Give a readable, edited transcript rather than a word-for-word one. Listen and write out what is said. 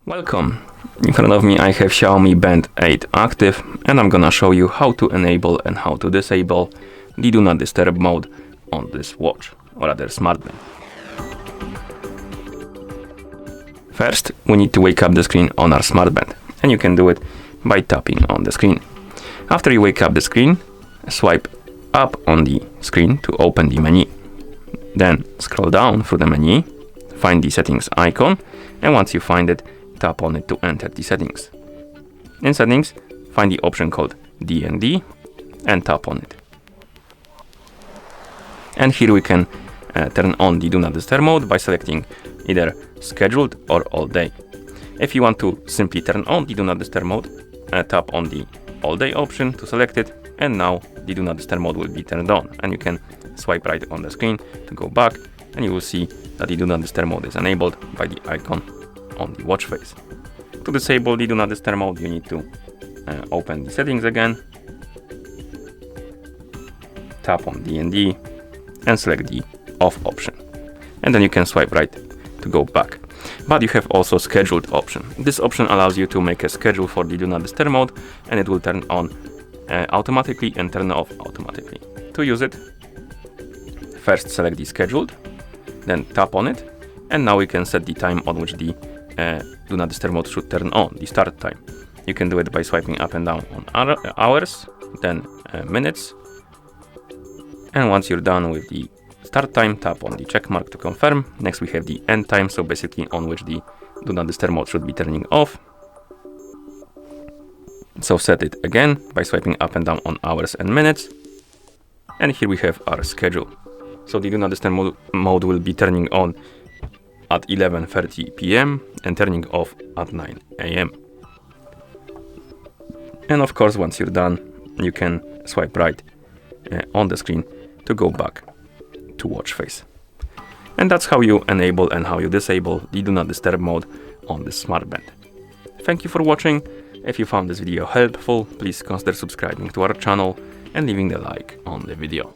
Welcome! In front of me I have XIAOMI Band 8 active, and I'm gonna show you how to enable and how to disable the Do Not Disturb mode on this watch, or rather smartband. First, we need to wake up the screen on our smartband, and you can do it by tapping on the screen. After you wake up the screen, swipe up on the screen to open the menu. Then scroll down through the menu, find the settings icon, and once you find it, tap on it to enter the settings. In settings, find the option called D&D and tap on it. And here we can turn on the Do Not Disturb mode by selecting either scheduled or all day. If you want to simply turn on the Do Not Disturb mode, tap on the all day option to select it, and now the Do Not Disturb mode will be turned on, and you can swipe right on the screen to go back, and you will see that the Do Not Disturb mode is enabled by the icon on the watch face. To disable the Do Not Disturb mode, you need to open the settings again, tap on D&D and select the off option, and then you can swipe right to go back. But you have also scheduled option. This option allows you to make a schedule for the Do Not Disturb mode, and it will turn on automatically and turn off automatically. To use it, first select the scheduled, then tap on it, and now we can set the time on which the Do Not Disturb mode should turn on, the start time. You can do it by swiping up and down on hours, then minutes, and once you're done with the start time, tap on the check mark to confirm. Next we have the end time, so basically on which the Do Not Disturb mode should be turning off. So set it again by swiping up and down on hours and minutes, and here we have our schedule. So the Do Not Disturb mode will be turning on at 11:30 p.m. and turning off at 9 a.m. And of course, once you're done, you can swipe right on the screen to go back to watch face. And that's how you enable and how you disable the Do Not Disturb mode on this smartband. Thank you for watching. If you found this video helpful, please consider subscribing to our channel and leaving a like on the video.